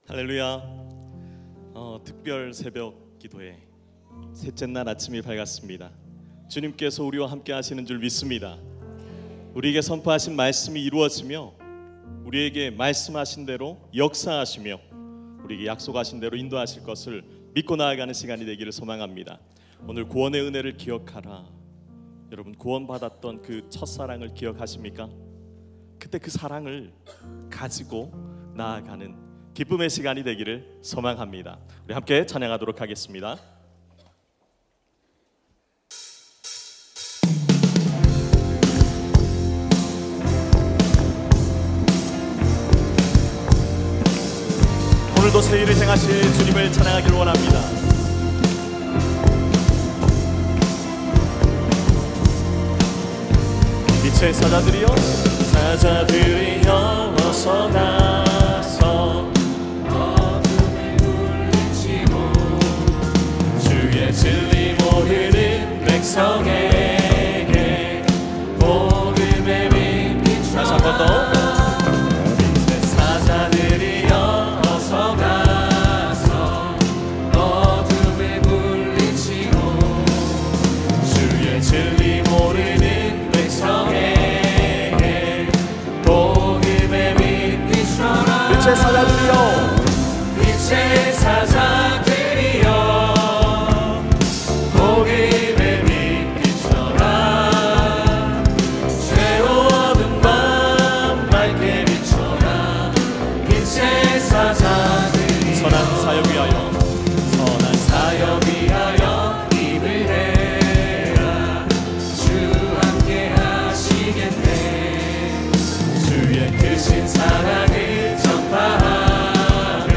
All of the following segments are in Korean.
할렐루야. 특별 새벽 기도회 셋째 날 아침이 밝았습니다. 주님께서 우리와 함께 하시는 줄 믿습니다. 우리에게 선포하신 말씀이 이루어지며 우리에게 말씀하신 대로 역사하시며 우리에게 약속하신 대로 인도하실 것을 믿고 나아가는 시간이 되기를 소망합니다. 오늘 구원의 은혜를 기억하라. 여러분, 구원받았던 그 첫사랑을 기억하십니까? 그때 그 사랑을 가지고 나아가는 기쁨의 시간이 되기를 소망합니다. 우리 함께 찬양하도록 하겠습니다. 오늘도 새 일을 행하실 주님을 찬양하길 원합니다. 빛의 사자들이여, 사자들이여, 어서 나서 어둠을 물리치고 주의 진리 모르는 백성에게 복음의 빛 비춰라. 다시 한 번 더. 빛의 사자들이여, 어서 나서 어둠을 물리치고 주의 진리 모르는 백성에게 복음의 빛 비춰라. 빛의 사자들이여, 빛의 사자들이여, 복음의 빛 비춰라. 새로운 밤 밝게 비춰라. 빛의 사자들이여, 선한 사역 위하여, 선한 사역 위하여 입을 내라. 주 함께 하시겠네. 주의 크신 사랑을 전파하며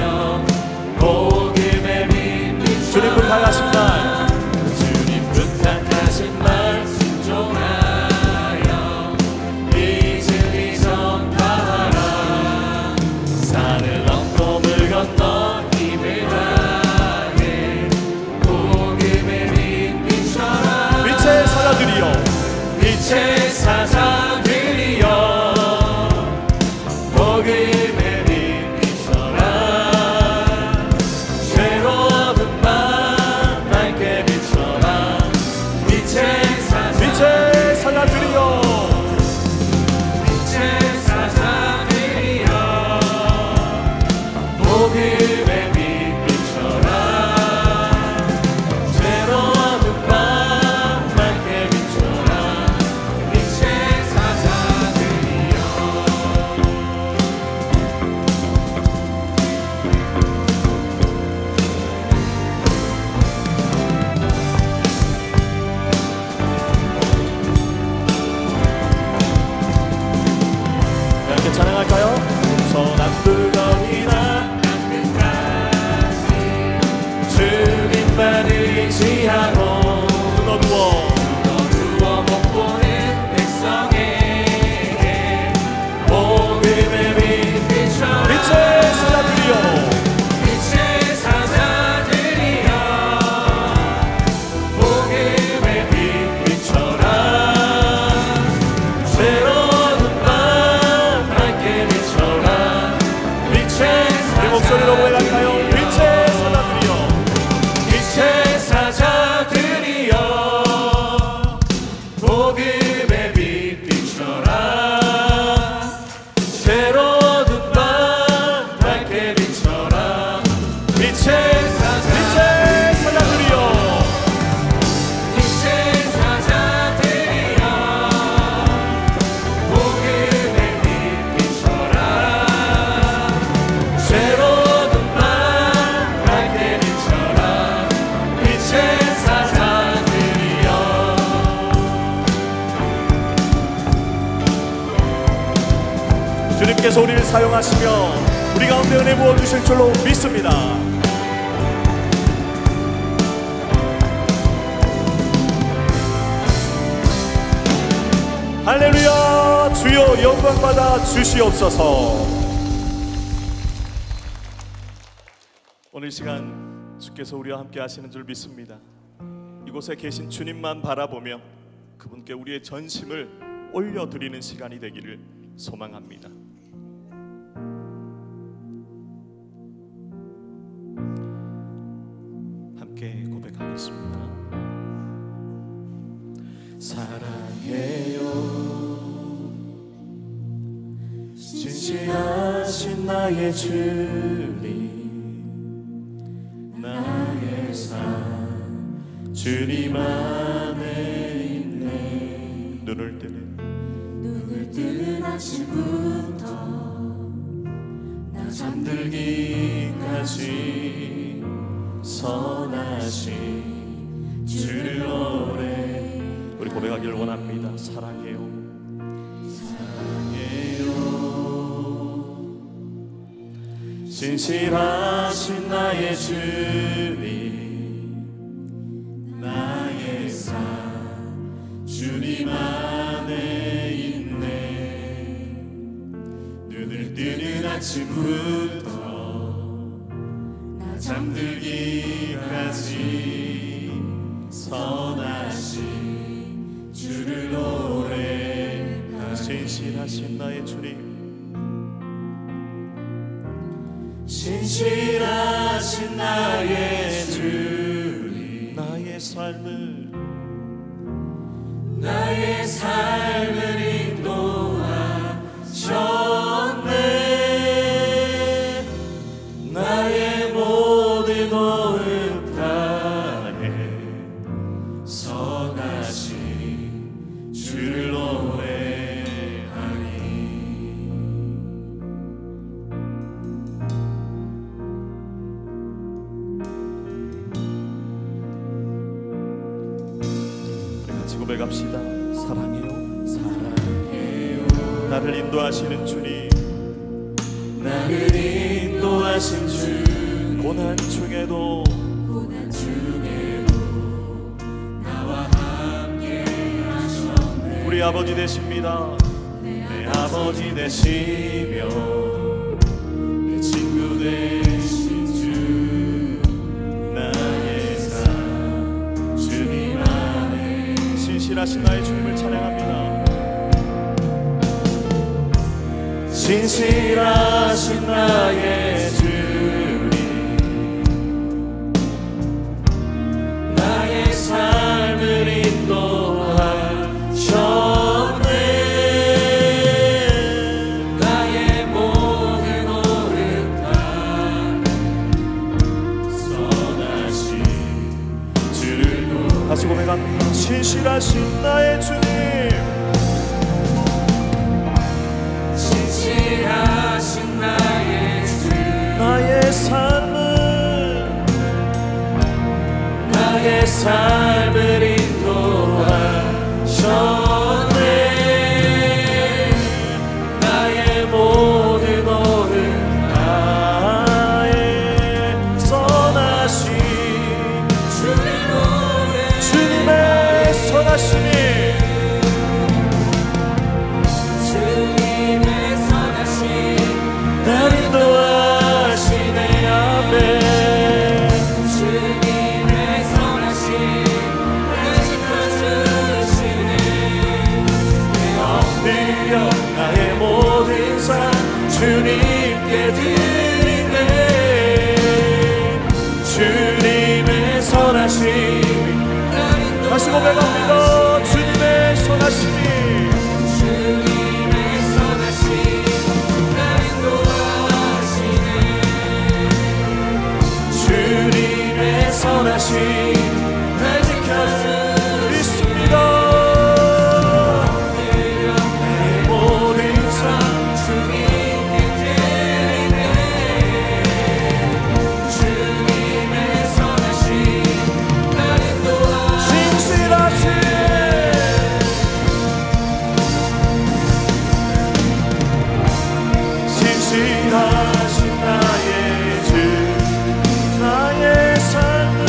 복음의 빛 비춰라. 주님 부탁하신 날, 주님 부탁하신 말 순종하여 이 진리 전파하라. 산을 넘고 물 건너 힘을 다해 복음의 빛 비춰라. 빛의 사자들이여, 빛의 사자들이여, 복음의 빛 비춰라. 새로운 밤 밝게 비춰라. 빛의 사자들이여, 빛의 사자들이여, 복음의 빛 비춰라. 새로운 밤 밝게 비춰라. 빛의 사자들이여. 함께 찬양할까요? 서남북어이나 끝까지 주님만 의지하고 누워 못 보는 백성에게 복음의 빛 비춰라. 빛의 사자들이여, 빛의 사자들이여, 복음의 빛 비춰라. 새로운 밤 밝게 비춰라. 빛의 우리 목소리로 고백할까요? 빛의 사자들이여, 빛의 사자들이여, 복음의 빛 비춰라. 새로운 밤 밝게 비춰라. 빛의 사자들이여, 빛의 사자들이여, 복음의 빛 비춰라. 새로운 밤 밝게 비춰라. 빛의 사자들이여. 주님께서 우리를 사용하시며 우리 가운데 은혜 부어주실 줄로 믿습니다. 할렐루야. 주여 영광받아 주시옵소서. 오늘 시간 주께서 우리와 함께 하시는 줄 믿습니다. 이곳에 계신 주님만 바라보며 그분께 우리의 전심을 올려드리는 시간이 되기를 소망합니다. 함께 고백하겠습니다. 사랑해요 진실하신 나의 주님, 나의 삶 주님 안에 있네. 눈을 뜨는 아침부터 나 잠들기까지 선하신 주를 노래. 우리 고백하기를 원합니다. 사랑해요 진실하신 나의 주님, 나의 삶 주님 안에 있네. 눈을 뜨는 아침부터 나 잠들기까지 선하신 주를 노래하네. 진실하신 나의 주님, 진실하신 나의 주님, 나의 삶을 인도하셨네. 나의 모든 호흡 다해 선하신 주를 노래하니. 고백합시다. 사랑해요 나를 인도하시는 주님, 나를 인도하신 주, 고난 중에도 나와 함께 하셨네. 우리 아버지 되십니다. 내 아버지 되시며 내 친구 되신 주, 나의 삶 주님 안에. 진실하신 나의 주님을 찬양합니다. 진실하신 나의 주님, 나의 삶을 인도하셨네. 나의 모든 호흡 다 선하신 주를 도. 다시 고백합니다. 진실하신 나의 주님, 진실하신 나의 주, 나의 삶을 인도하셨네. 나의 모든 호흡 다해 선하신 주를 노래. 주님의 선하심이, 날 인도하시네. 아멘. 주님의 선하심 날 지켜주시네. 내 엎드려 나의 모든 삶 주님께 드리네. 주님의 선하심 날 인도하시네. 다시 고백합니다. 주님의 선하심이, 선하심 날 지켜주십니다. 나의 모든 삶 주님께 드리네. 주님의 선하심 날 인도하시네. 진실하신 나의 주, 나의 삶을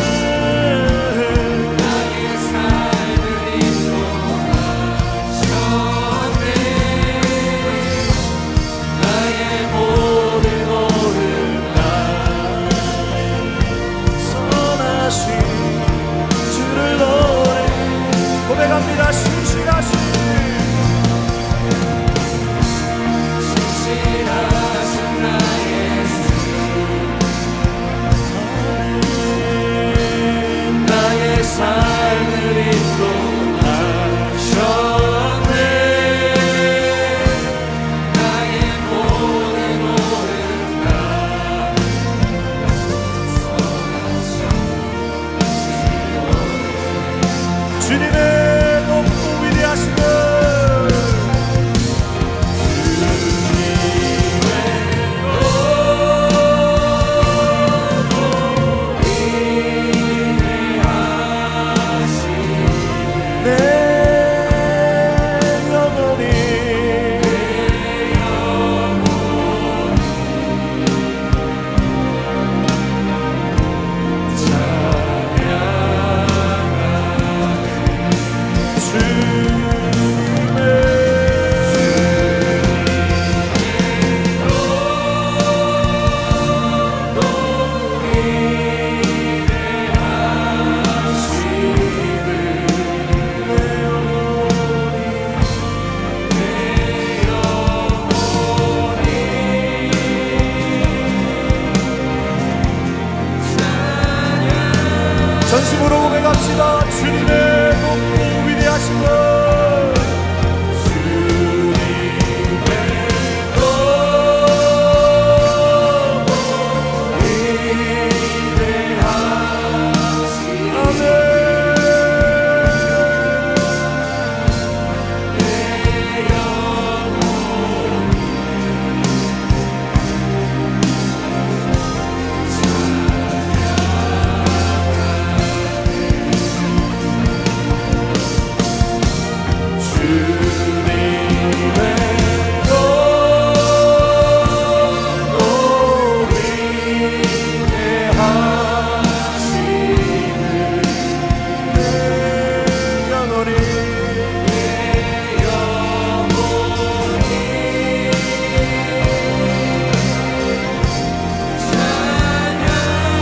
고백합시다. 주님의 높고 위대하신 것.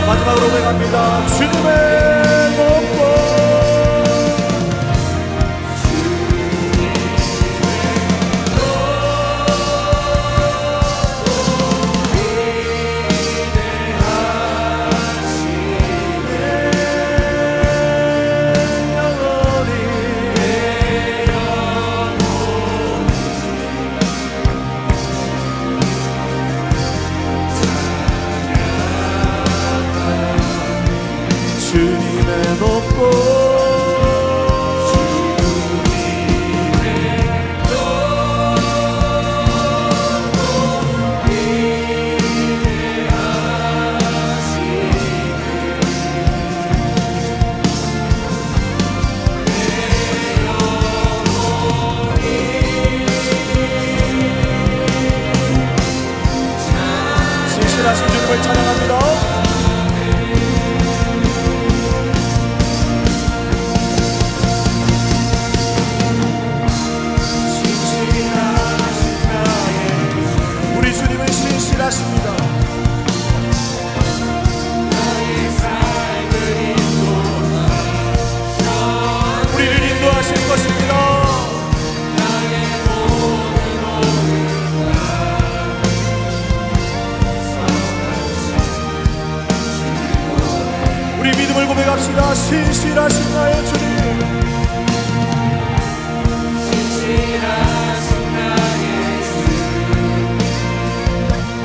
마지막으로 고백합니다. 주님의 높고 주님의 높고 신실하신 주님을 찬양합니다. 신실하십니다. 우리를 인도하실 것입니다. 우리 믿음을 고백합시다. 신실하신 나의 주님.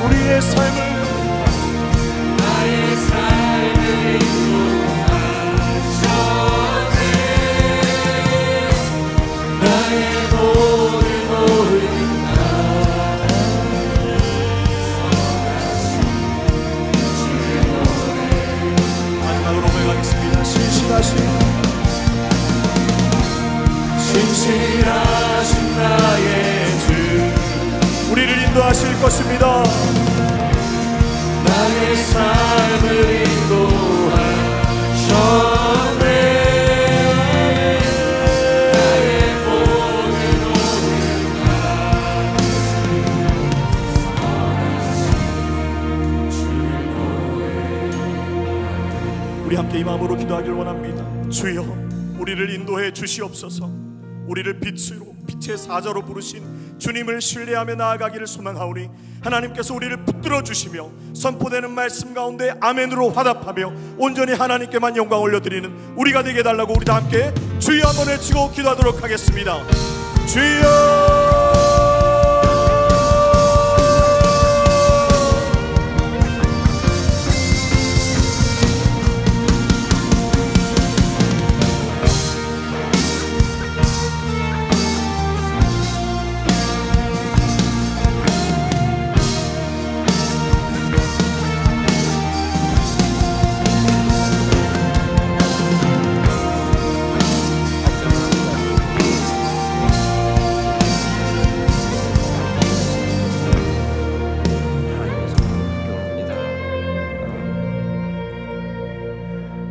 우리의 삶을 나의 삶을 인도하셨네. 나의 모든 마지막으로 고백하겠습니다. 신실하신 나의 주, 우리를 인도하실 것입니다. 나의 삶을 인도하셨네. 나의 모든 우리 함께 이 마음으로 기도하길 원합니다. 주여, 우리를 인도해 주시옵소서. 우리를 빛의 사자로 부르신 주님을 신뢰하며 나아가기를 소망하오니 하나님께서 우리를 붙들어 주시며 선포되는 말씀 가운데 아멘으로 화답하며 온전히 하나님께만 영광 올려드리는 우리가 되게 해달라고 우리 다 함께 주여 한번 외치고 기도하도록 하겠습니다. 주여.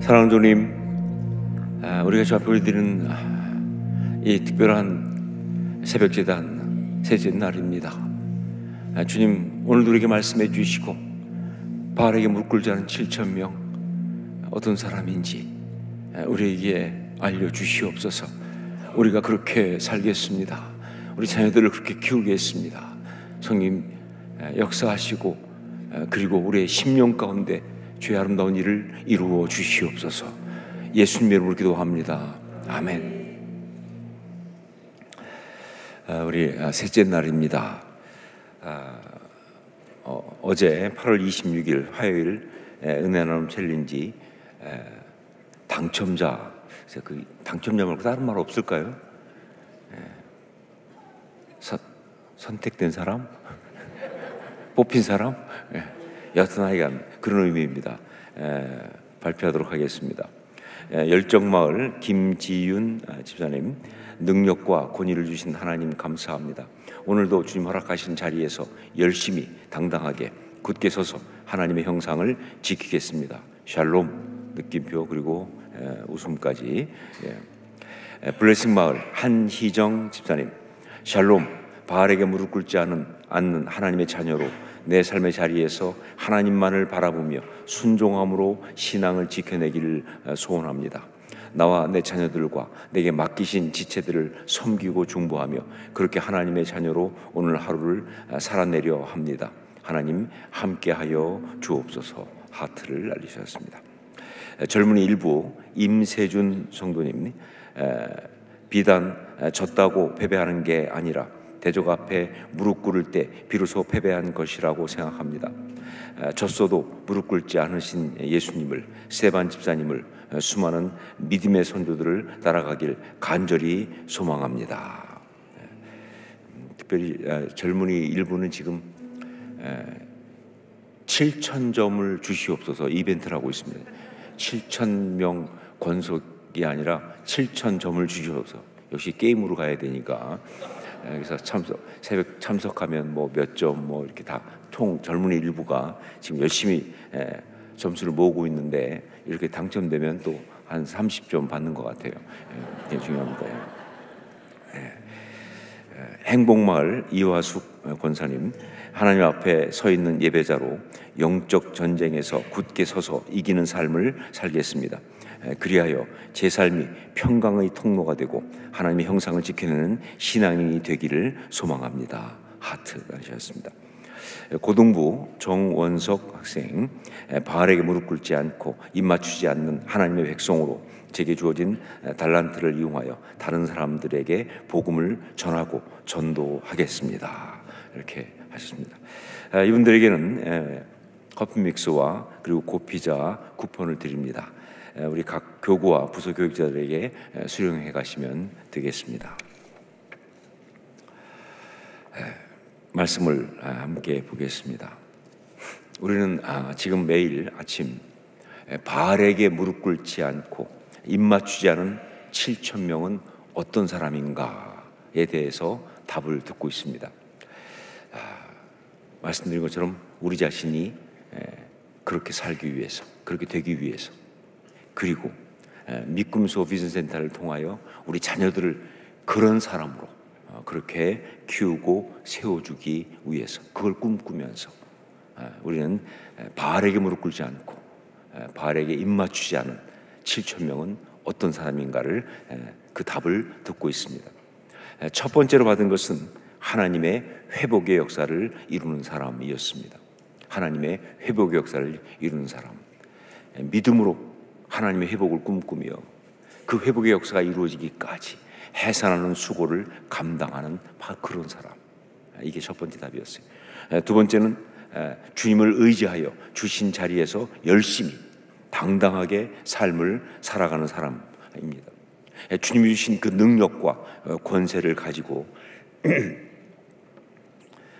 사랑하는 주님, 우리가 주 앞에 올려드리는 이 특별한 새벽제단 셋째 날입니다. 주님, 오늘도 우리에게 말씀해 주시고 바알에게 무릎 꿇지 않은 7,000명 어떤 사람인지 우리에게 알려주시옵소서. 우리가 그렇게 살겠습니다. 우리 자녀들을 그렇게 키우겠습니다. 성님 역사하시고 그리고 우리의 심령 가운데 주의 아름다운 일을 이루어 주시옵소서. 예수님 이름으로 기도합니다. 아멘. 우리 셋째 날입니다. 어제 8월 26일 화요일 은혜 나눔 챌린지 당첨자, 그 당첨자 말고 다른 말 없을까요? 선택된 사람? 뽑힌 사람? 여하튼 하여간 그런 의미입니다. 발표하도록 하겠습니다. 열정마을 김지윤 집사님, 능력과 권위를 주신 하나님 감사합니다. 오늘도 주님 허락하신 자리에서 열심히 당당하게 굳게 서서 하나님의 형상을 지키겠습니다. 샬롬 느낌표 그리고 웃음까지. 블레싱 마을 한희정 집사님, 샬롬, 바알에게 무릎 꿇지 않는 하나님의 자녀로 내 삶의 자리에서 하나님만을 바라보며 순종함으로 신앙을 지켜내기를 소원합니다. 나와 내 자녀들과 내게 맡기신 지체들을 섬기고 중보하며 그렇게 하나님의 자녀로 오늘 하루를 살아내려 합니다. 하나님 함께하여 주옵소서. 하트를 날리셨습니다. 젊은이 일부 임세준 성도님, 비단 졌다고 패배하는 게 아니라 대적 앞에 무릎 꿇을 때 비로소 패배한 것이라고 생각합니다. 졌어도 무릎 꿇지 않으신 예수님을, 세반 집사님을, 수많은 믿음의 선조들을 따라가길 간절히 소망합니다. 특별히 젊은이 일부는 지금 7,000점을 주시옵소서 이벤트를 하고 있습니다. 7,000명 권속이 아니라 7,000점을 주시옵소서. 역시 게임으로 가야 되니까. 그래서 새벽 참석하면 뭐 몇 점 뭐 이렇게 다 총 젊은이 일부가 지금 열심히 점수를 모으고 있는데 이렇게 당첨되면 또 한 30점 받는 것 같아요. 되게 중요합니다. 행복마을 이화숙 권사님, 하나님 앞에 서 있는 예배자로 영적 전쟁에서 굳게 서서 이기는 삶을 살겠습니다. 그리하여 제 삶이 평강의 통로가 되고 하나님의 형상을 지켜내는 신앙인이 되기를 소망합니다. 하트 하셨습니다. 고등부 정원석 학생, 바알에게 무릎 꿇지 않고 입 맞추지 않는 하나님의 백성으로 제게 주어진 달란트를 이용하여 다른 사람들에게 복음을 전하고 전도하겠습니다. 이렇게 하셨습니다. 이분들에게는 커피 믹스와 그리고 고피자 쿠폰을 드립니다. 우리 각 교구와 부서 교육자들에게 수령해 가시면 되겠습니다. 말씀을 함께 보겠습니다. 우리는 지금 매일 아침 바알에게 무릎 꿇지 않고 입 맞추지 않은 7,000명은 어떤 사람인가에 대해서 답을 듣고 있습니다. 말씀드린 것처럼 우리 자신이 그렇게 살기 위해서, 그렇게 되기 위해서, 그리고 미꿈소 비전센터를 통하여 우리 자녀들을 그런 사람으로 그렇게 키우고 세워주기 위해서, 그걸 꿈꾸면서 우리는 바알에게 무릎 꿇지 않고 바알에게 입 맞추지 않은 7,000명은 어떤 사람인가를 그 답을 듣고 있습니다. 첫 번째로 받은 것은 하나님의 회복의 역사를 이루는 사람이었습니다. 하나님의 회복의 역사를 이루는 사람, 믿음으로 하나님의 회복을 꿈꾸며 그 회복의 역사가 이루어지기까지 해산하는 수고를 감당하는 그런 사람, 이게 첫 번째 답이었어요. 두 번째는 주님을 의지하여 주신 자리에서 열심히 당당하게 삶을 살아가는 사람입니다. 주님이 주신 그 능력과 권세를 가지고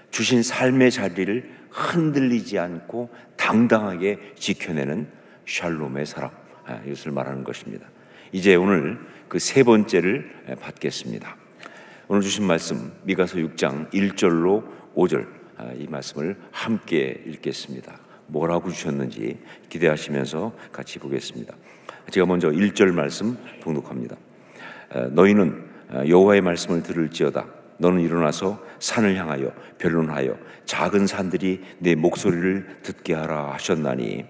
주신 삶의 자리를 흔들리지 않고 당당하게 지켜내는 샬롬의 사람, 이것을 말하는 것입니다. 이제 오늘 그 세 번째를 받겠습니다. 오늘 주신 말씀 미가서 6장 1절로 5절, 이 말씀을 함께 읽겠습니다. 뭐라고 주셨는지 기대하시면서 같이 보겠습니다. 제가 먼저 1절 말씀 봉독합니다. 너희는 여호와의 말씀을 들을지어다. 너는 일어나서 산을 향하여 변론하여 작은 산들이 내 목소리를 듣게 하라 하셨나니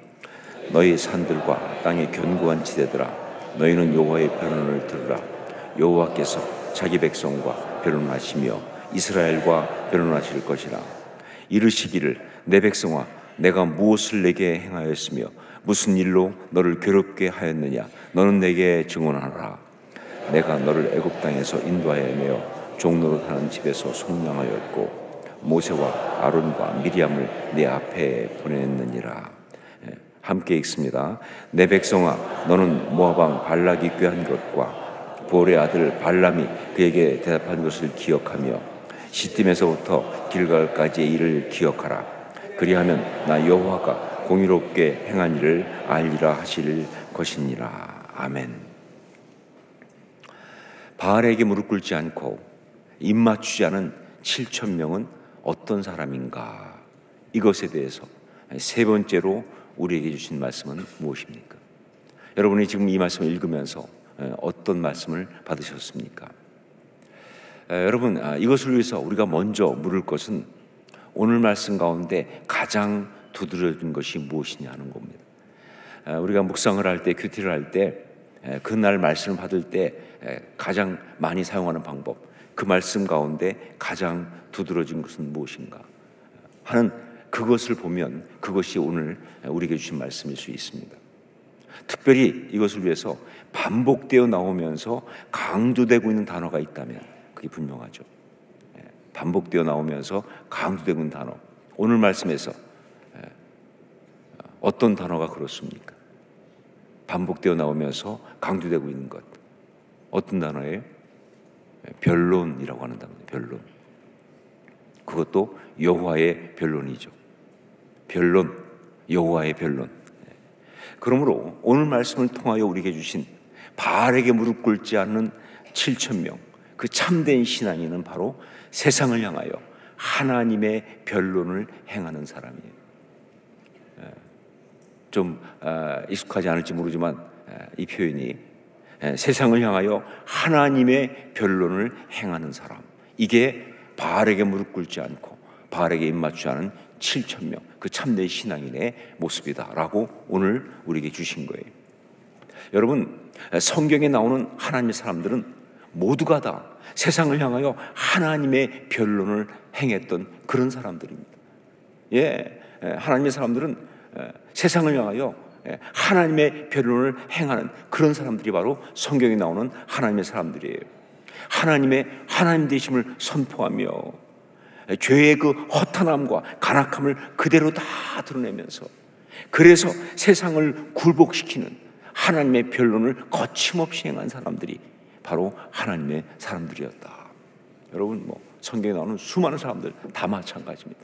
너희 산들과 땅의 견고한 지대들아, 너희는 여호와의 변론을 들으라. 여호와께서 자기 백성과 변론하시며 이스라엘과 변론하실 것이라. 이르시기를 내 백성아, 내가 무엇을 내게 행하였으며 무슨 일로 너를 괴롭게 하였느냐? 너는 내게 증언하라. 내가 너를 애굽 땅에서 인도하여 종로로 사는 집에서 속량하였고 모세와 아론과 미리암을 내 앞에 보냈느니라. 함께 읽습니다. 내 백성아, 너는 모압 왕 발락이 꾀한 것과 보올의 아들 발람이 그에게 대답한 것을 기억하며 시딤에서부터 길갈까지의 일을 기억하라. 그리하면 나 여호와가 공의롭게 행한 일을 알리라 하실 것이니라. 아멘. 바알에게 무릎 꿇지 않고 입 맞추지 않은 7,000명은 어떤 사람인가? 이것에 대해서 세 번째로 우리에게 주신 말씀은 무엇입니까? 여러분이 지금 이 말씀을 읽으면서 어떤 말씀을 받으셨습니까? 여러분, 이것을 위해서 우리가 먼저 물을 것은 오늘 말씀 가운데 가장 두드러진 것이 무엇이냐는 겁니다. 우리가 묵상을 할 때, 큐티를 할 때, 그날 말씀을 받을 때 가장 많이 사용하는 방법, 그 말씀 가운데 가장 두드러진 것은 무엇인가 하는 그것을 보면 그것이 오늘 우리에게 주신 말씀일 수 있습니다. 특별히 이것을 위해서 반복되어 나오면서 강조되고 있는 단어가 있다면 그게 분명하죠. 반복되어 나오면서 강조되고 있는 단어, 오늘 말씀에서 어떤 단어가 그렇습니까? 반복되어 나오면서 강조되고 있는 것, 어떤 단어예요? 변론이라고 하는 단어예요. 변론. 그것도 여호와의 변론이죠. 변론, 여호와의 변론. 그러므로 오늘 말씀을 통하여 우리에게 주신 바알에게 무릎 꿇지 않는 7,000명, 그 참된 신앙인은 바로 세상을 향하여 하나님의 변론을 행하는 사람이에요. 좀 익숙하지 않을지 모르지만 이 표현이 세상을 향하여 하나님의 변론을 행하는 사람, 이게 바알에게 무릎 꿇지 않고 바알에게 입맞추지 않은 7,000명, 그 참된 신앙인의 모습이다라고 오늘 우리에게 주신 거예요. 여러분, 성경에 나오는 하나님의 사람들은 모두가 다 세상을 향하여 하나님의 변론을 행했던 그런 사람들입니다. 하나님의 사람들은 세상을 향하여 하나님의 변론을 행하는 그런 사람들이 바로 성경에 나오는 하나님의 사람들이에요. 하나님의 하나님 되심을 선포하며 죄의 그 허탄함과 간악함을 그대로 다 드러내면서, 그래서 세상을 굴복시키는 하나님의 변론을 거침없이 행한 사람들이 바로 하나님의 사람들이었다. 여러분, 성경에 나오는 수많은 사람들 다 마찬가지입니다.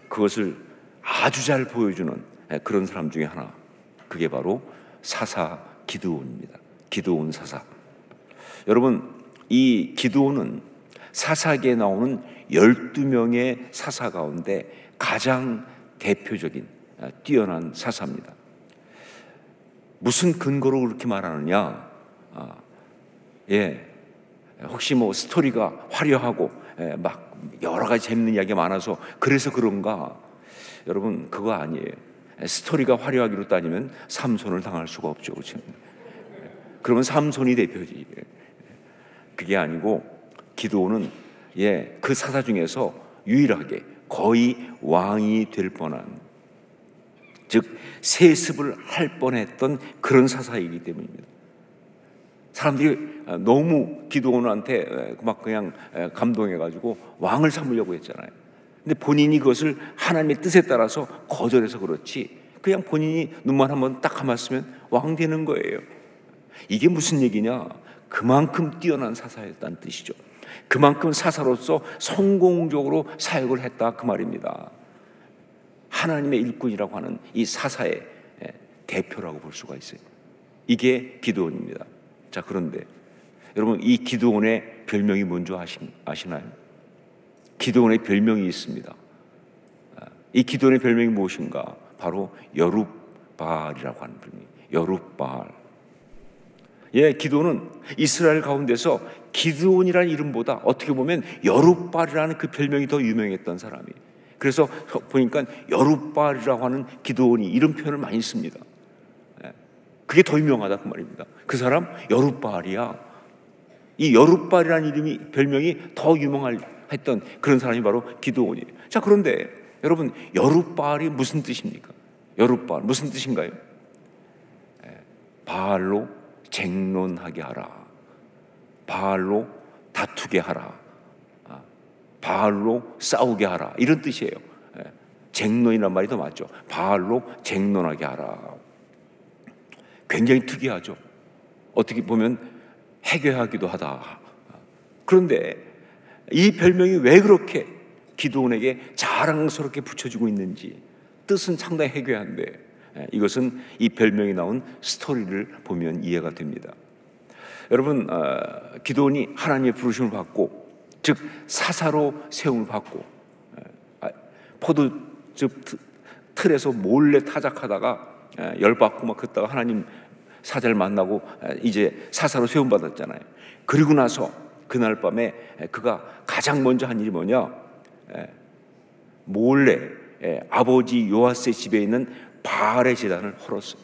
그것을 아주 잘 보여주는 그런 사람 중에 하나, 그게 바로 사사 기드온입니다. 기드온 사사. 여러분, 이 기드온은 사사기에 나오는 12명의 사사 가운데 가장 대표적인 뛰어난 사사입니다. 무슨 근거로 그렇게 말하느냐? 혹시 스토리가 화려하고 막 여러 가지 재밌는 이야기가 많아서 그래서 그런가? 여러분, 그거 아니에요. 스토리가 화려하기로 따지면 삼손을 당할 수가 없죠. 그렇죠? 그러면 삼손이 대표지. 그게 아니고 기드온은 그 사사 중에서 유일하게 거의 왕이 될 뻔한, 즉 세습을 할 뻔했던 그런 사사이기 때문입니다. 사람들이 너무 기드온한테 막 그냥 감동해가지고 왕을 삼으려고 했잖아요. 근데 본인이 그것을 하나님의 뜻에 따라서 거절해서 그렇지, 그냥 본인이 눈만 한번 딱 감았으면 왕 되는 거예요. 이게 무슨 얘기냐? 그만큼 뛰어난 사사였다는 뜻이죠. 그만큼 사사로서 성공적으로 사역을 했다, 그 말입니다. 하나님의 일꾼이라고 하는 이 사사의 대표라고 볼 수가 있어요. 이게 기드온입니다. 자, 그런데 여러분, 이 기드온의 별명이 뭔지 아시나요? 기드온의 별명이 있습니다. 이 기드온의 별명이 무엇인가? 바로 여룹바알이라고 하는 별명이. 여룹바알. 기드온은 이스라엘 가운데서 기드온이라는 이름보다 어떻게 보면 여룹바알이라는 그 별명이 더 유명했던 사람이에요. 그래서 보니까 여룹바알이라고 하는 기드온이 이런 표현을 많이 씁니다. 그게 더 유명하다, 그 말입니다. 그 사람 여룹바알이야. 이 여룹바알이라는 별명이 더 유명했던 그런 사람이 바로 기드온이에요. 자, 그런데 여러분, 여룹바알이 무슨 뜻입니까? 여룻바알 무슨 뜻인가요? 바알로 쟁론하게 하라, 바알로 다투게 하라, 바알로 싸우게 하라, 이런 뜻이에요. 쟁론이란 말이 더 맞죠. 바알로 쟁론하게 하라. 굉장히 특이하죠. 어떻게 보면 해괴하기도 하다. 그런데 이 별명이 왜 그렇게 기드온에게 자랑스럽게 붙여지고 있는지, 뜻은 상당히 해괴한데 이것은 이 별명이 나온 스토리를 보면 이해가 됩니다. 여러분, 기드온이 하나님의 부르심을 받고, 즉 사사로 세움을 받고, 포도즙 틀에서 몰래 타작하다가 열받고 막 그러다가 하나님 사자를 만나고 이제 사사로 세움 받았잖아요. 그리고 나서 그날 밤에 그가 가장 먼저 한 일이 뭐냐? 몰래 아버지 요아스의 집에 있는 바알의 제단을 헐었어요.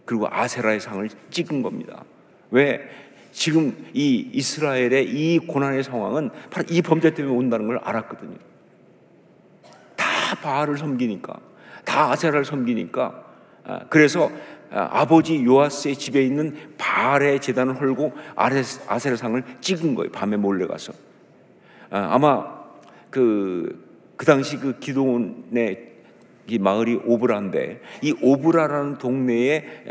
그리고 아세라의 상을 찍은 겁니다. 왜? 지금 이 이스라엘의 이 고난의 상황은 바로 이 범죄 때문에 온다는 걸 알았거든요. 다 바알을 섬기니까, 다 아세라를 섬기니까. 그래서 아버지 요아스의 집에 있는 바알의 제단을 헐고 아세라 상을 찍은 거예요. 밤에 몰래 가서. 아마 그 당시 그 기드온의 이 마을이 오브라인데, 이 오브라라는 동네에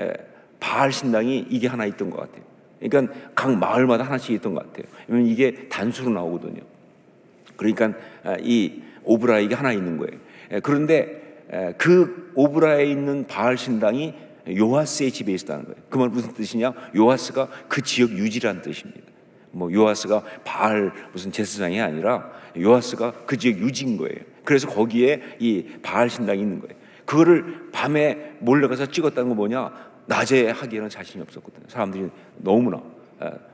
바알 신당이 이게 하나 있던 것 같아요. 그러니까 각 마을마다 하나씩 있던 것 같아요. 왜냐면 이게 단수로 나오거든요. 그러니까 이 오브라에 이게 하나 있는 거예요. 그런데 그 오브라에 있는 바알 신당이 요아스의 집에 있었다는 거예요. 그 말 무슨 뜻이냐? 요아스가 그 지역 유지라는 뜻입니다. 뭐 요아스가 바알 무슨 제사장이 아니라 요아스가 그 지역 유지인 거예요. 그래서 거기에 이 바알 신당이 있는 거예요. 그거를 밤에 몰래 가서 찍었다는 건 뭐냐? 낮에 하기에는 자신이 없었거든요. 사람들이 너무나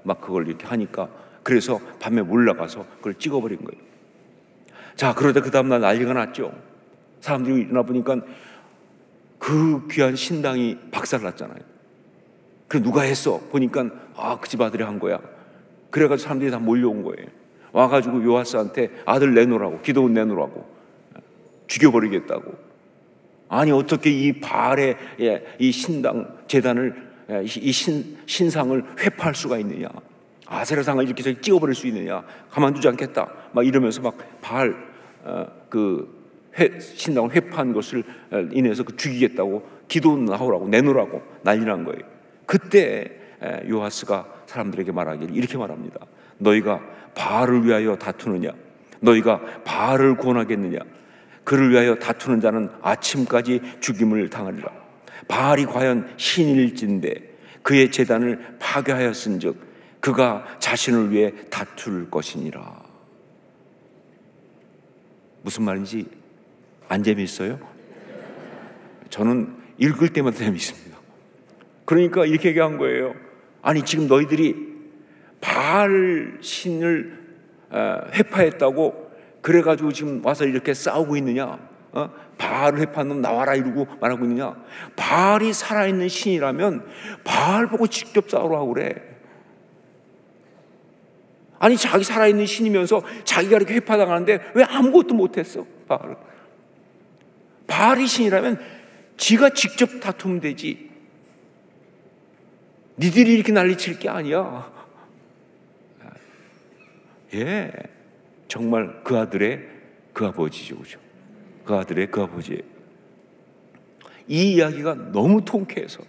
막 그걸 이렇게 하니까. 그래서 밤에 몰래 가서 그걸 찍어버린 거예요. 자, 그러다 그 다음날 난리가 났죠. 사람들이 일어나 보니까 그 귀한 신당이 박살났잖아요. 그래 누가 했어? 보니까 그 집 아들이 한 거야. 그래가지고 사람들이 다 몰려온 거예요. 와가지고 요아스한테 아들 내놓으라고, 기드온 내놓으라고, 죽여버리겠다고. 아니 어떻게 이 바알의 이 신당 제단을, 이 신상을 회파할 수가 있느냐? 아세라상을 이렇게 찍어버릴 수 있느냐? 가만두지 않겠다. 막 이러면서 막 바알 신당을 회파한 것을 인해서 죽이겠다고, 기드온 나오라고, 내놓으라고 난리난 거예요. 그때 요아스가 사람들에게 말하기를 이렇게 말합니다. 너희가 바알을 위하여 다투느냐? 너희가 바알을 구원하겠느냐? 그를 위하여 다투는 자는 아침까지 죽임을 당하리라. 바알이 과연 신일진데 그의 제단을 파괴하였은즉 그가 자신을 위해 다툴 것이니라. 무슨 말인지 안 재미있어요? 저는 읽을 때마다 재미있습니다. 그러니까 이렇게 얘기한 거예요. 아니 지금 너희들이 바알 신을 회파했다고 그래가지고 지금 와서 이렇게 싸우고 있느냐? 바알을 회파한 놈 나와라 이러고 말하고 있느냐? 바알이 살아있는 신이라면 바알 보고 직접 싸우라고 그래. 아니 자기 살아있는 신이면서 자기가 이렇게 회파당하는데 왜 아무것도 못했어? 바알은. 바알이 신이라면 지가 직접 다투면 되지. 니들이 이렇게 난리칠 게 아니야. 예, 정말 그 아들의 그 아버지죠, 그죠? 그 아들의 그 아버지. 이 이야기가 너무 통쾌해서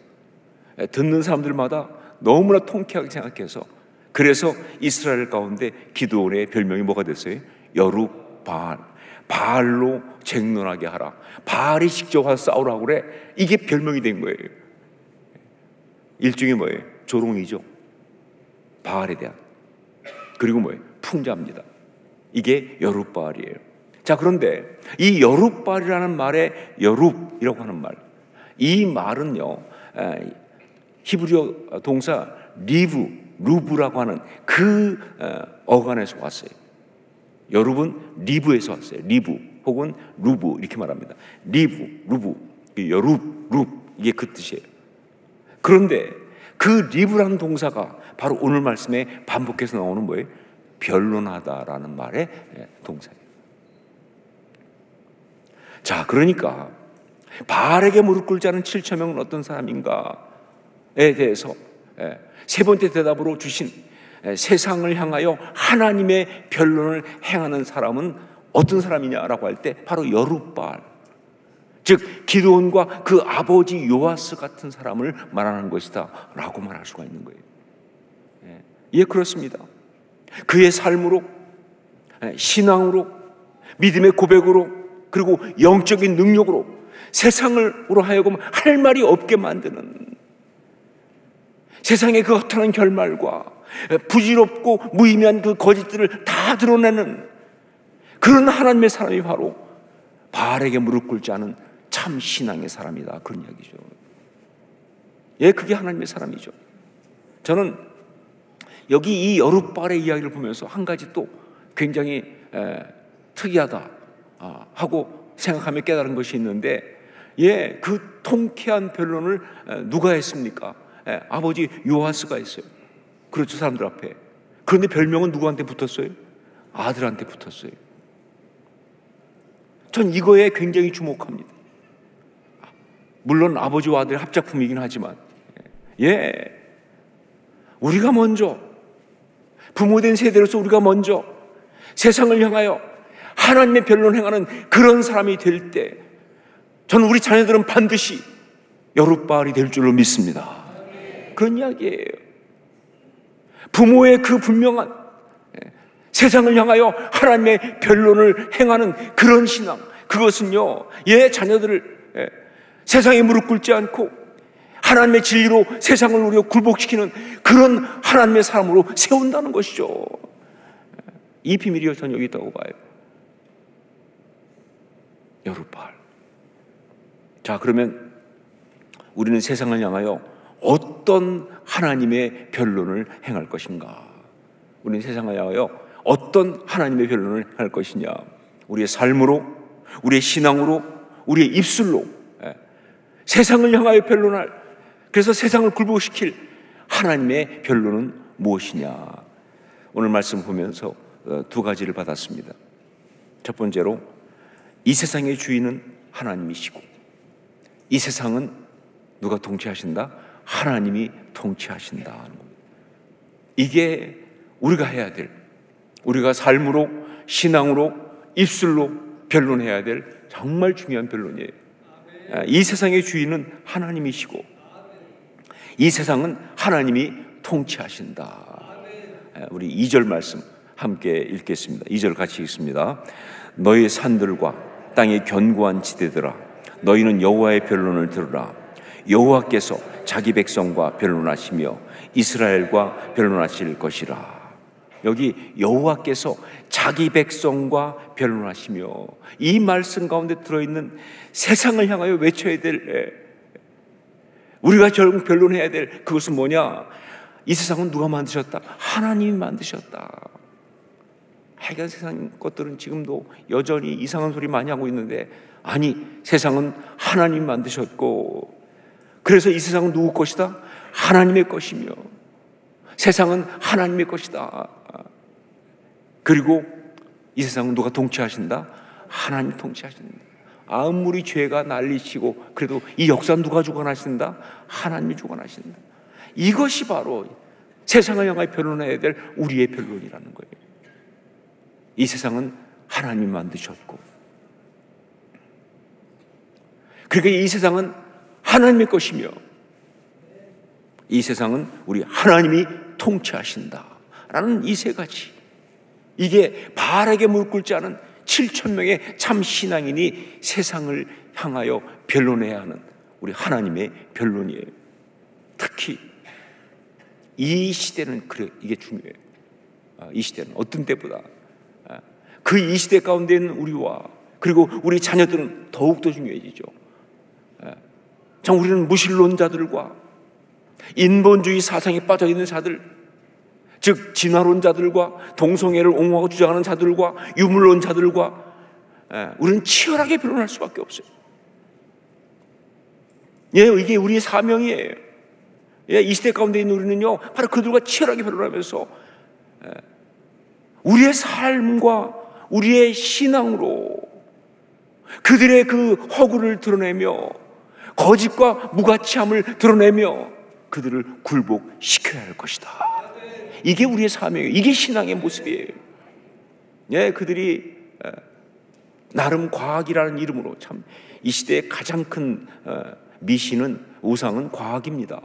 듣는 사람들마다 너무나 통쾌하게 생각해서, 그래서 이스라엘 가운데 기드온의 별명이 뭐가 됐어요? 여룻바알. 바알로 쟁론하게 하라. 바알이 직접 와서 싸우라고 그래. 이게 별명이 된 거예요. 일종의 뭐예요? 조롱이죠. 바알에 대한. 그리고 뭐예요? 풍자입니다. 이게 여룻바알이에요. 자, 그런데 이 여룻바알이라는 말에 여룻이라고 하는 말, 이 말은요 히브리어 동사 루브라고 하는 그 어간에서 왔어요. 여룻은 리브에서 왔어요. 리브 혹은 루브 이렇게 말합니다. 루브, 여룻, 이게 그 뜻이에요. 그런데 그 리브라는 동사가 바로 오늘 말씀에 반복해서 나오는 뭐예요? 변론하다라는 말의 동사예요. 자, 그러니까 바알에게 무릎 꿇지 않은 7천 명은 어떤 사람인가에 대해서 세 번째 대답으로 주신 세상을 향하여 하나님의 변론을 행하는 사람은 어떤 사람이냐라고 할 때 바로 여룻바알, 즉 기드온과 그 아버지 요아스 같은 사람을 말하는 것이다 라고 말할 수가 있는 거예요. 예, 그렇습니다. 그의 삶으로, 신앙으로, 믿음의 고백으로, 그리고 영적인 능력으로 세상으로 하여금 할 말이 없게 만드는, 세상의 그 허탄한 결말과 부질없고 무의미한 그 거짓들을 다 드러내는 그런 하나님의 사람이 바로 바알에게 무릎 꿇지 않은 참 신앙의 사람이다, 그런 이야기죠. 예, 그게 하나님의 사람이죠. 저는 여기 이 여룻바알의 이야기를 보면서 한 가지 또 굉장히 특이하다 하고 생각하며 깨달은 것이 있는데, 예, 그 통쾌한 변론을 누가 했습니까? 아버지 요아스가 했어요. 그렇죠, 사람들 앞에. 그런데 별명은 누구한테 붙었어요? 아들한테 붙었어요. 전 이거에 굉장히 주목합니다. 물론 아버지와 아들의 합작품이긴 하지만, 예, 우리가 먼저, 부모된 세대로서 우리가 먼저 세상을 향하여 하나님의 변론을 행하는 그런 사람이 될 때, 저는 우리 자녀들은 반드시 여룻바알이 될 줄로 믿습니다. 그런 이야기예요. 부모의 그 분명한 세상을 향하여 하나님의 변론을 행하는 그런 신앙, 그것은요, 예, 자녀들을 세상에 무릎 꿇지 않고 하나님의 진리로 세상을 우리가 굴복시키는 그런 하나님의 사람으로 세운다는 것이죠. 이 비밀이 저는 여기 있다고 봐요. 여룻바알. 자, 그러면 우리는 세상을 향하여 어떤 하나님의 변론을 행할 것인가? 우리는 세상을 향하여 어떤 하나님의 변론을 할 것이냐? 우리의 삶으로, 우리의 신앙으로, 우리의 입술로 세상을 향하여 변론할, 그래서 세상을 굴복시킬 하나님의 변론은 무엇이냐? 오늘 말씀 보면서 두 가지를 받았습니다. 첫 번째로, 이 세상의 주인은 하나님이시고, 이 세상은 누가 통치하신다? 하나님이 통치하신다. 이게 우리가 해야 될, 우리가 삶으로, 신앙으로, 입술로 변론해야 될 정말 중요한 변론이에요. 이 세상의 주인은 하나님이시고, 이 세상은 하나님이 통치하신다. 우리 2절 말씀 함께 읽겠습니다. 2절 같이 읽습니다. 너희 산들과 땅의 견고한 지대들아, 너희는 여호와의 변론을 들으라. 여호와께서 자기 백성과 변론하시며 이스라엘과 변론하실 것이라. 여기 여호와께서 자기 백성과 변론하시며, 이 말씀 가운데 들어있는 세상을 향하여 외쳐야 될, 우리가 결국 변론해야 될 그것은 뭐냐? 이 세상은 누가 만드셨다? 하나님이 만드셨다. 하여간 세상 것들은 지금도 여전히 이상한 소리 많이 하고 있는데, 아니, 세상은 하나님이 만드셨고, 그래서 이 세상은 누구 것이다? 하나님의 것이며, 세상은 하나님의 것이다. 그리고 이 세상은 누가 통치하신다? 하나님이 통치하신다. 아무리 죄가 난리치고 그래도 이 역사는 누가 주관하신다? 하나님이 주관하신다. 이것이 바로 세상을 향하여 변론해야 될 우리의 변론이라는 거예요. 이 세상은 하나님이 만드셨고, 그러니까 이 세상은 하나님의 것이며, 이 세상은 우리 하나님이 통치하신다 라는 이 세 가지, 이게 바알에게 무릎 꿇지 않은 7천 명의 참 신앙인이 세상을 향하여 변론해야 하는 우리 하나님의 변론이에요. 특히 이 시대는 그래, 이게 중요해요. 이 시대는 어떤 때보다 그 이 시대 가운데 있는 우리와 그리고 우리 자녀들은 더욱더 중요해지죠. 참, 우리는 무신론자들과 인본주의 사상에 빠져있는 자들, 즉 진화론자들과 동성애를 옹호하고 주장하는 자들과 유물론자들과 우리는 치열하게 변론할 수밖에 없어요. 예, 이게 우리의 사명이에요. 예, 이 시대 가운데 있는 우리는요, 바로 그들과 치열하게 변론하면서 우리의 삶과 우리의 신앙으로 그들의 그 허구를 드러내며 거짓과 무가치함을 드러내며 그들을 굴복시켜야 할 것이다. 이게 우리의 사명이에요. 이게 신앙의 모습이에요. 예, 그들이 나름 과학이라는 이름으로 참 이 시대의 가장 큰 미신은, 우상은 과학입니다.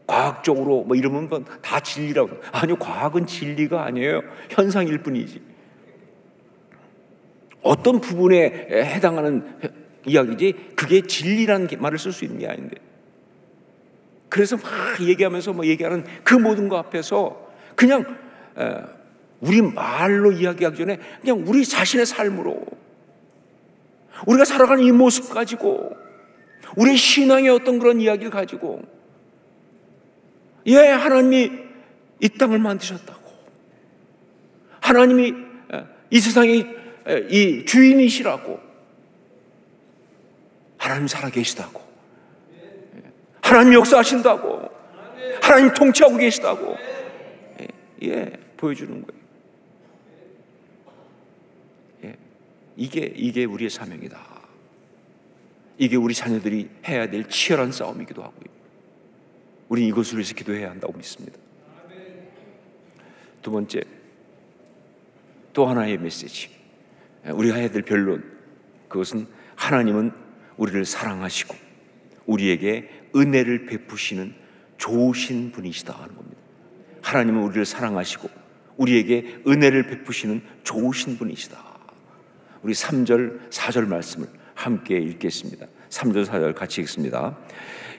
과학적으로 뭐 이러면 다 진리라고. 아니요, 과학은 진리가 아니에요. 현상일 뿐이지. 어떤 부분에 해당하는 이야기지 그게 진리라는 말을 쓸 수 있는 게 아닌데, 그래서 막 얘기하면서 뭐 얘기하는 그 모든 것 앞에서 그냥 우리 말로 이야기하기 전에 그냥 우리 자신의 삶으로, 우리가 살아가는 이 모습 가지고, 우리 신앙의 어떤 그런 이야기를 가지고, 예, 하나님이 이 땅을 만드셨다고, 하나님이 이 세상의 이 주인이시라고, 하나님 살아계시다고, 하나님 역사하신다고, 하나님 통치하고 계시다고, 예, 보여주는 거예요. 예, 이게 우리의 사명이다. 이게 우리 자녀들이 해야 될 치열한 싸움이기도 하고요. 우리는 이것을 위해서 기도해야 한다고 믿습니다. 두 번째, 또 하나의 메시지, 우리가 해야 될 변론, 그것은 하나님은 우리를 사랑하시고 우리에게 은혜를 베푸시는 좋으신 분이시다 하는 겁니다. 하나님은 우리를 사랑하시고 우리에게 은혜를 베푸시는 좋으신 분이시다. 우리 3절 4절 말씀을 함께 읽겠습니다. 3절 4절 같이 읽습니다.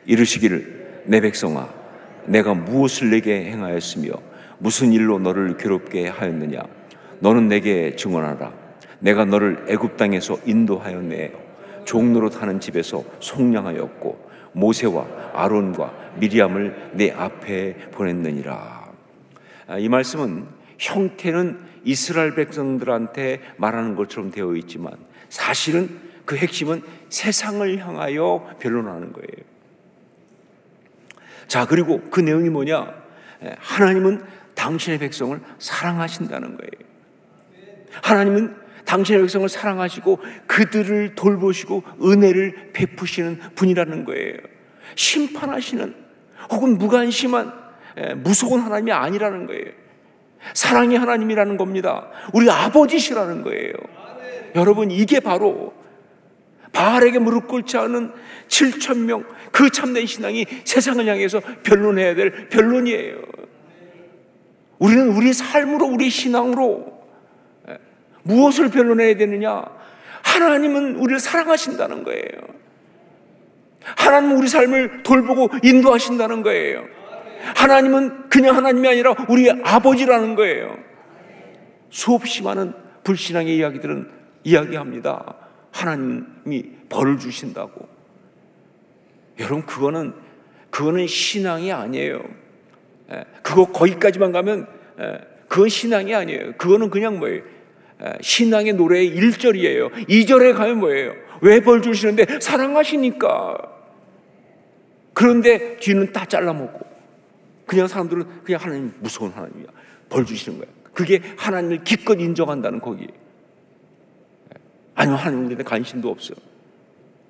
이르시기를 내 백성아, 내가 무엇을 내게 행하였으며 무슨 일로 너를 괴롭게 하였느냐. 너는 내게 증언하라. 내가 너를 애굽 땅에서 인도하였네. 종로로 타는 집에서 속량하였고 모세와 아론과 미리암을 내 앞에 보냈느니라. 이 말씀은 형태는 이스라엘 백성들한테 말하는 것처럼 되어 있지만 사실은 그 핵심은 세상을 향하여 변론하는 거예요. 자, 그리고 그 내용이 뭐냐? 하나님은 당신의 백성을 사랑하신다는 거예요. 하나님은 당신의 백성을 사랑하시고 그들을 돌보시고 은혜를 베푸시는 분이라는 거예요. 심판하시는 혹은 무관심한 무서운 하나님이 아니라는 거예요. 사랑의 하나님이라는 겁니다. 우리 아버지시라는 거예요. 여러분, 이게 바로 바알에게 무릎 꿇지 않은 7,000명 그 참된 신앙이 세상을 향해서 변론해야 될 변론이에요. 우리는 우리 삶으로, 우리 신앙으로 무엇을 변론해야 되느냐? 하나님은 우리를 사랑하신다는 거예요. 하나님은 우리 삶을 돌보고 인도하신다는 거예요. 하나님은 그냥 하나님이 아니라 우리의 아버지라는 거예요. 수없이 많은 불신앙의 이야기들은 이야기합니다. 하나님이 벌을 주신다고. 여러분, 그거는 신앙이 아니에요. 그거 거기까지만 가면 그건 신앙이 아니에요. 그거는 그냥 뭐예요? 신앙의 노래의 1절이에요. 2절에 가면 뭐예요? 왜 벌 주시는데? 사랑하시니까. 그런데 뒤는 다 잘라먹고 그냥 사람들은 그냥 하나님 무서운 하나님이야, 벌 주시는 거야. 그게 하나님을 기껏 인정한다는 거기에. 아니면 하나님 우리한테 관심도 없어.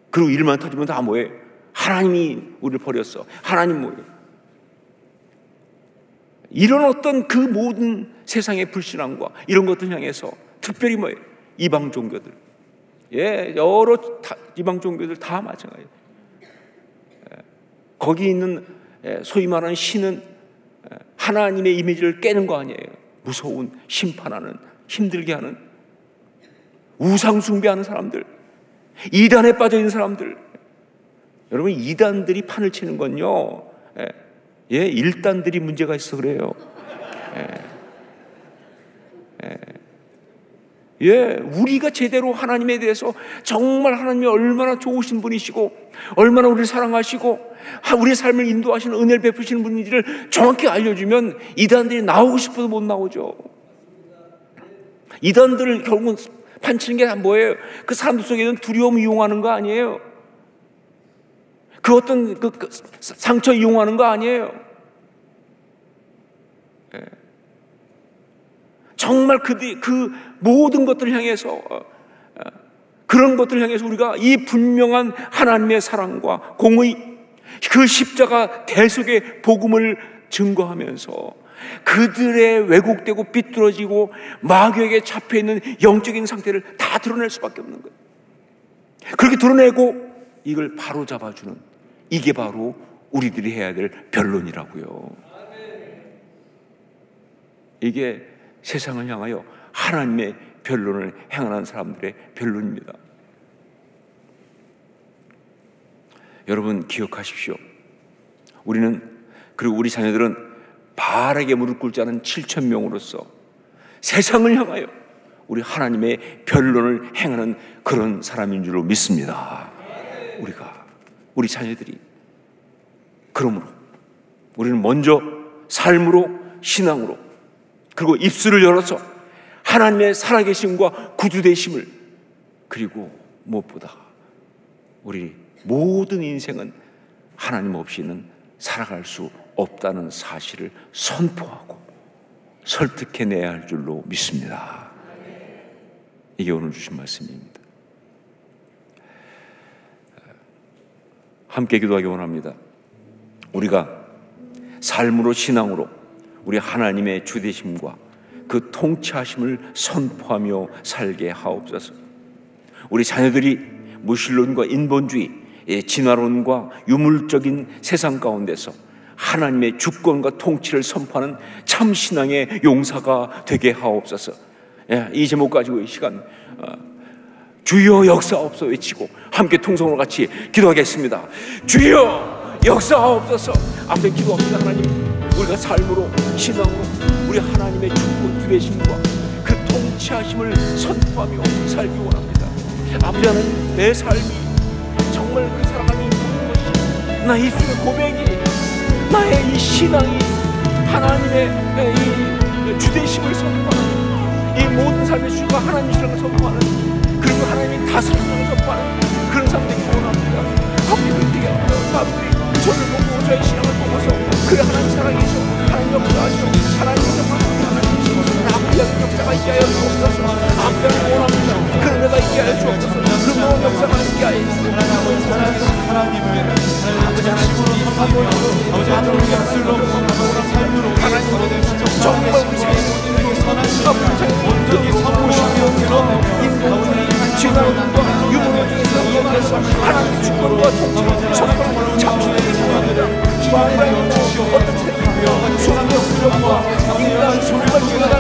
그리고 일만 터지면 다 뭐예요? 하나님이 우리를 버렸어. 하나님 뭐예요? 이런 어떤 그 모든 세상의 불신앙과 이런 것들 향해서 특별히 뭐예요? 이방 종교들, 여러 이방 종교들 다 마찬가지예요. 거기 있는 소위 말하는 신은 하나님의 이미지를 깨는 거 아니에요. 무서운 심판하는, 힘들게 하는, 우상 숭배하는 사람들, 이단에 빠져 있는 사람들. 여러분, 이단들이 판을 치는 건요, 일단들이 문제가 있어 그래요. 우리가 제대로 하나님에 대해서 정말 하나님이 얼마나 좋으신 분이시고 얼마나 우리를 사랑하시고 우리의 삶을 인도하시는 은혜를 베푸시는 분인지를 정확히 알려주면 이단들이 나오고 싶어도 못 나오죠. 이단들을 결국은 판치는 게 뭐예요? 그 사람들 속에는 두려움을 이용하는 거 아니에요. 그 어떤 그 상처 이용하는 거 아니에요. 정말 그 모든 것들을 향해서 그런 것들을 향해서 우리가 이 분명한 하나님의 사랑과 공의, 그 십자가 대속의 복음을 증거하면서 그들의 왜곡되고 삐뚤어지고 마귀에게 잡혀있는 영적인 상태를 다 드러낼 수밖에 없는 거예요. 그렇게 드러내고 이걸 바로 잡아주는, 이게 바로 우리들이 해야 될 변론이라고요. 이게 세상을 향하여 하나님의 변론을 행하는 사람들의 변론입니다. 여러분 기억하십시오. 우리는, 그리고 우리 자녀들은 바르게 무릎 꿇지 않은 7,000명으로서 세상을 향하여 우리 하나님의 변론을 행하는 그런 사람인 줄로 믿습니다. 우리 자녀들이. 그러므로 우리는 먼저 삶으로, 신앙으로, 그리고 입술을 열어서 하나님의 살아계심과 구주되심을, 그리고 무엇보다 우리 모든 인생은 하나님 없이는 살아갈 수 없다는 사실을 선포하고 설득해내야 할 줄로 믿습니다. 이게 오늘 주신 말씀입니다. 함께 기도하기 원합니다. 우리가 삶으로, 신앙으로 우리 하나님의 주되심과 그 통치하심을 선포하며 살게 하옵소서. 우리 자녀들이 무신론과 인본주의, 진화론과 유물적인 세상 가운데서 하나님의 주권과 통치를 선포하는 참 신앙의 용사가 되게 하옵소서. 이 제목 가지고 이 시간 주여 역사하옵소서 외치고 함께 통성으로 같이 기도하겠습니다. 주여 역사하옵소서. 앞에 기도합니다. 하나님, 우리가 삶으로, 신앙으로 우리 하나님의 주권, 주되심과 그 통치하심을 선포하며 살기 원합니다. 아버지 하나님, 내 삶이 정말 그 사랑함이 모든 것이, 나 입술의 고백이, 나의 이 신앙이 하나님의 이 주되심을 선포하는, 이 모든 삶의 주가 하나님의 신앙을 선포하는, 그리고 하나님이 다스림을 선포하는 그런 삶 되기 원합니다. 아버지, 그렇게 사람들이 저를 보고, 저의 신앙을 보고서 그래 하나님 살아계셔, 하나님 역사하시오, 하나님 역사하시오, 아버지 하나님 역사가 있게 하여 주옵소서. 아버지 하나님 원합니다. 그런 내가 있게 하여 주옵소서. 그 모든 역사가 있게 하여 주옵소서. 하나님을 아버지 하나님으로 선하고 아버지 하나님을 약술로 삶으로 하나님으로 정말 우리 자녀들에게 선하시고 온전히 선보시며 드러내며 진화론과 유물주의에서 하나님의 주권과 통치를 선포하는 참신에게 원합니다. 마음과 어떤 수학의 훈련과 인간 정말 인간을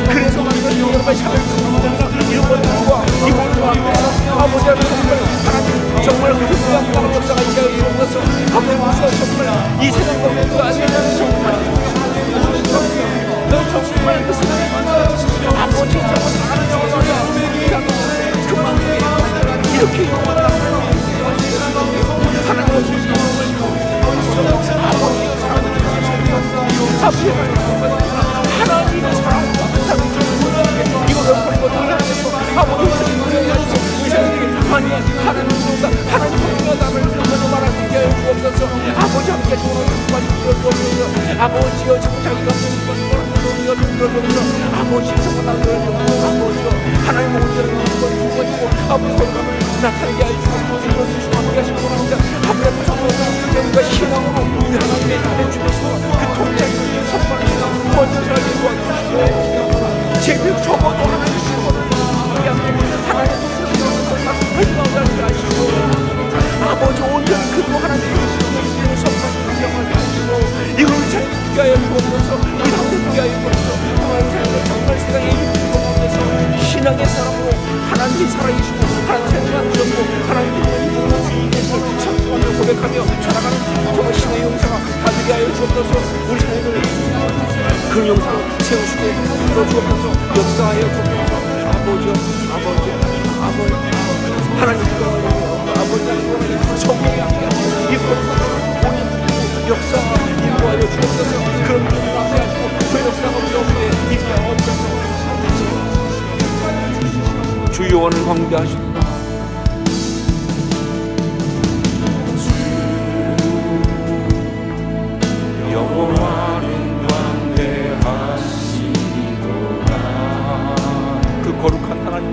그래서 여러분의 삶을 이런 것들과 이 모든 아버지 하나님 정말 훌륭한 역사가 있게 하여 주옵소서. 아버지 정말 이 세상 가운데 그 안에 정말 그 세상에 아버지 정말 그만 이렇게 하나님 하나님의 사랑과 이거를 버리고 아버지 하나님 통역함을 먼저 말할 수 있게 하여 주옵소서. 아버지 함께 주옵소서. 아버지여 자기가 아버지 정말 아버지여 하나님 온전히 주시고 아버지 성감을 나타나게 하여 주시고 함께 하시고 합니다. 아버지 정말 신앙으로 하나님의 나를 주시고 그 통치하시는 선발하시고 먼저 살게 도와주시고 제비를 접어도 하나님 주시고 하나님 아버지 온전히 그리고 하나님의 선발하시는 영광을 하시고 이걸 잘 하여 주옵소서. 이 함께 하여 주옵소서. 정말 세상에 있는 신앙의 사람으로 하나님이 살아계시고 하나님의 생명을 주셨고 하나님의 모든 주인을 선포하며 고백하며 살아가는 정말 신의 용사가 다 되게 하여 주옵소서. 우리 자녀들 그런 용사로 세우시고 이루어주옵소서. 역사하여 주옵소서. 아버지 하나님 아버지 성령이 함께하시고 이 모든 역사가 인도하여 주옵소서. 그런 분이 함께하시고 그 역사가 우리 가운데 있게 하옵소서. 주여와는 광대하십니다. 여호와는 광대하시도다. 그 거룩한 하나님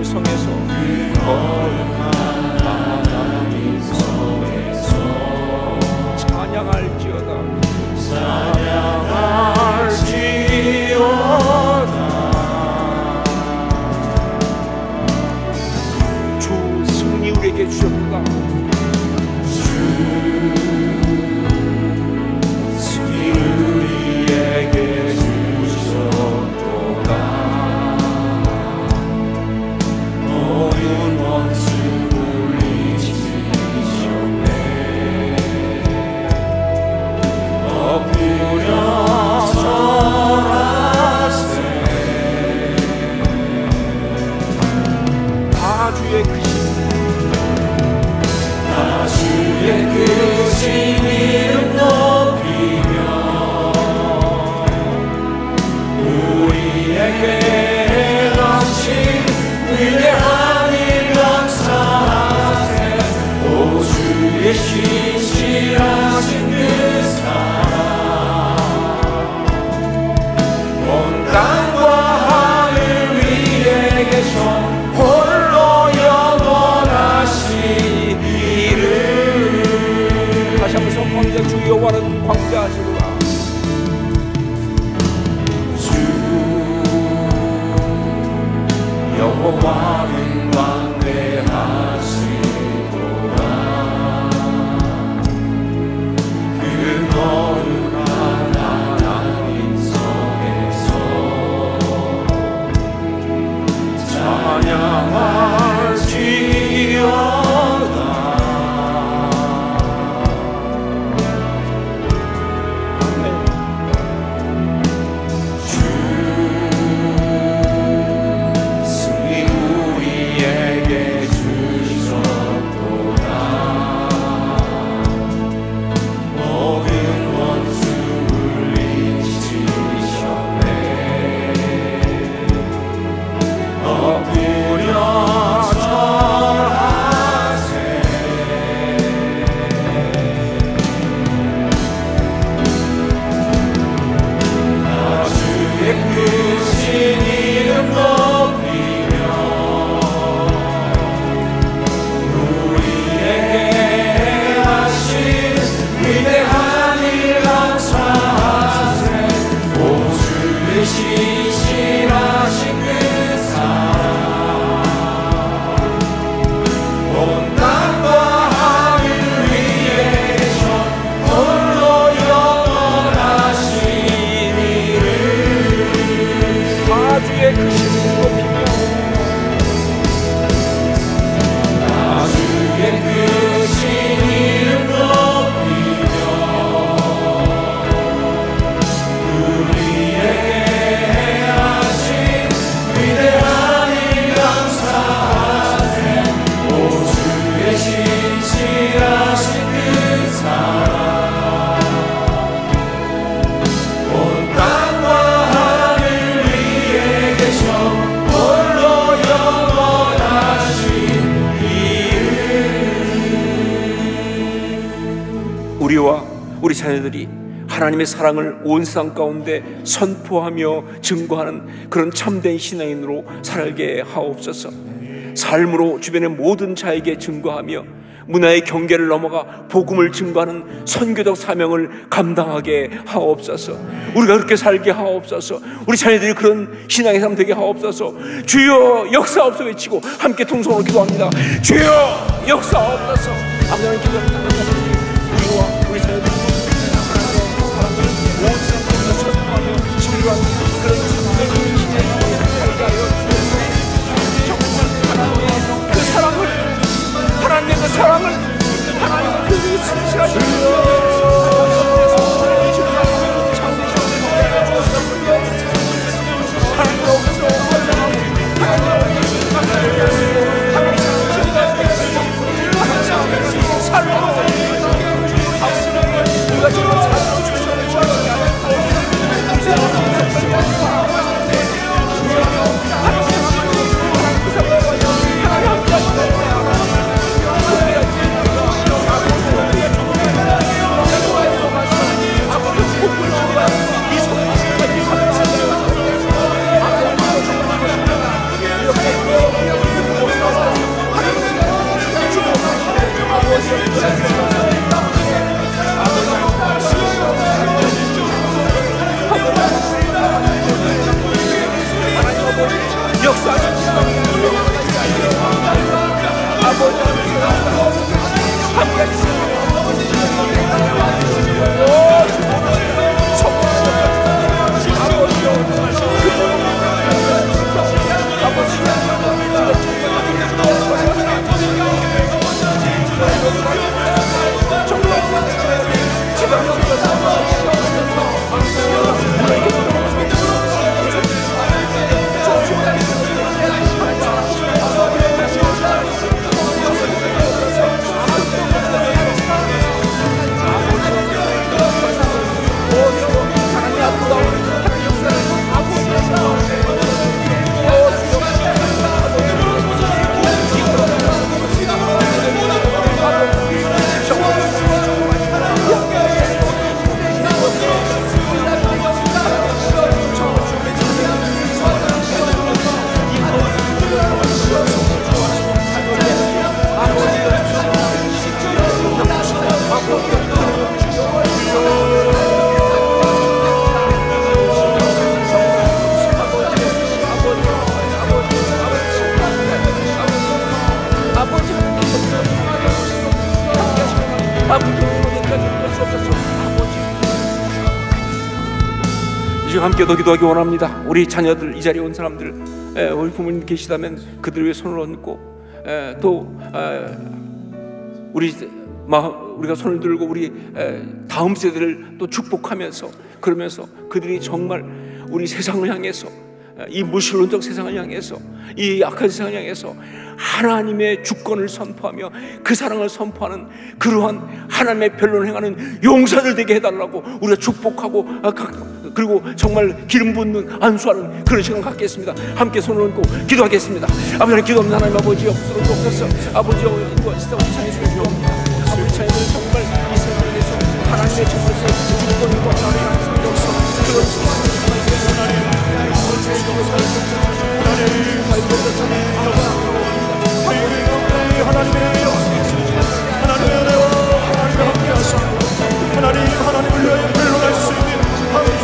여호와는 광대하시구나. 여호와는 광대하시도다. 그 거룩한 하나님 성에서 찬양할지어다. 우리와 우리 자녀들이 하나님의 사랑을 온 세상 가운데 선포하며 증거하는 그런 참된 신앙인으로 살게 하옵소서. 삶으로 주변의 모든 자에게 증거하며 문화의 경계를 넘어가 복음을 증거하는 선교적 사명을 감당하게 하옵소서. 우리가 그렇게 살게 하옵소서. 우리 자녀들이 그런 신앙의 삶 되게 하옵소서. 주여 역사옵소서 외치고 함께 통성으로 기도합니다. 주여 역사옵소서. 아버지 하나님 기도합니다. 우리와 우리 자녀들이 사랑을 온 세상 가운데 선포하며 증거하는 그런 신앙의 삶을 살게 하여 주옵소서. 그 사랑을 하나님의 그 사랑을 하나님의 그 진실하신 역사하신 아버지 함께 더 기도하기 원합니다. 우리 자녀들, 이 자리에 온 사람들, 우리 부모님 계시다면 그들 위해 손을 얹고, 또 우리가 손을 들고 우리 다음 세대를 또 축복하면서, 그러면서 그들이 정말 우리 세상을 향해서, 이 무신론적 세상을 향해서, 이 악한 세상을 향해서 하나님의 주권을 선포하며 그 사랑을 선포하는 그러한 하나님의 변론을 행하는 용사들 되게 해달라고 우리가 축복하고, 그리고 정말 기름 붓는 안수하는 그런 시간 갖겠습니다. 함께 손을 얹고 기도하겠습니다. 아버지 하나님, 기도합니다. 하나님 아버지여, 붙들어주옵소서. 아버지여, 인도와 시스템을 찬양해 주옵소서. 아버지 찬양을 정말 이 세상에서 하나님의 정말 주권과 나라의 성경서 그런 하나님을 위하여 변론할 수 있는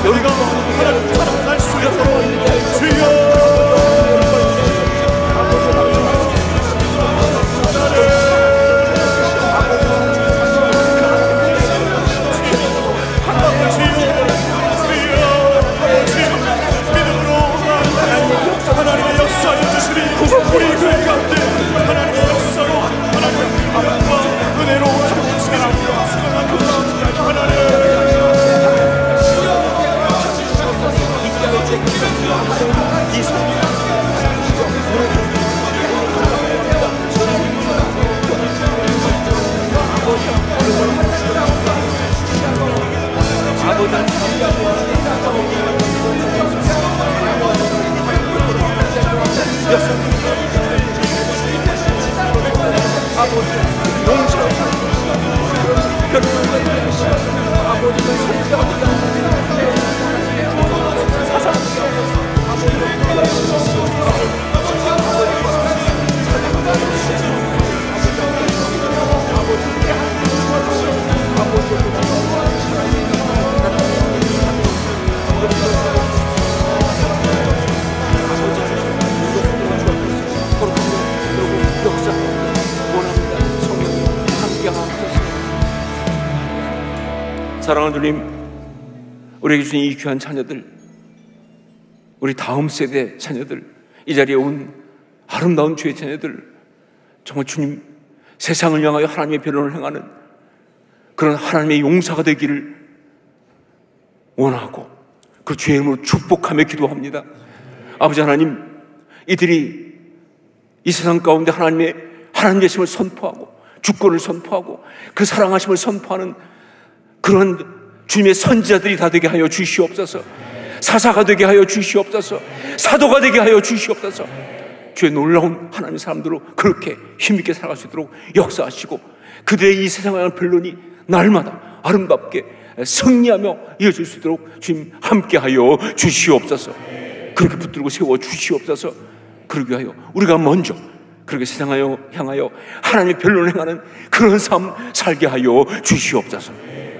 우리가 하나님 사랑할 수 있도록 주여 하나님의 역사를 주시니 우리 그 가운데 하나님의 역사로 하나님의 아름과 은혜로 주시기를 소망합니다. 하나님 사랑하는 주님, 우리에게 주신 이 귀한 자녀들, 우리 다음 세대 자녀들, 이 자리에 온 아름다운 주의 자녀들, 정말 주님 세상을 향하여 하나님의 변론을 행하는 그런 하나님의 용사가 되기를 원하고 그 주의 이름으로 축복하며 기도합니다. 아버지 하나님, 이들이 이 세상 가운데 하나님의 되심을 선포하고 주권을 선포하고 그 사랑하심을 선포하는 그런 주님의 선지자들이 다 되게 하여 주시옵소서. 사사가 되게 하여 주시옵소서. 사도가 되게 하여 주시옵소서. 주의 놀라운 하나님의 사람들로 그렇게 힘있게 살아갈 수 있도록 역사하시고 그들의 이 세상에 대한 변론이 날마다 아름답게 승리하며 이어질 수 있도록 주님 함께하여 주시옵소서. 그렇게 붙들고 세워 주시옵소서. 그러기 위하여 우리가 먼저 그렇게 세상을 향하여 하나님의 변론을 행하는 그런 삶 살게 하여 주시옵소서.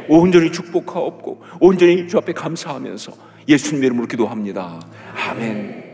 온전히 축복하옵고 온전히 주 앞에 감사하면서 예수님의 이름으로 기도합니다. 아멘.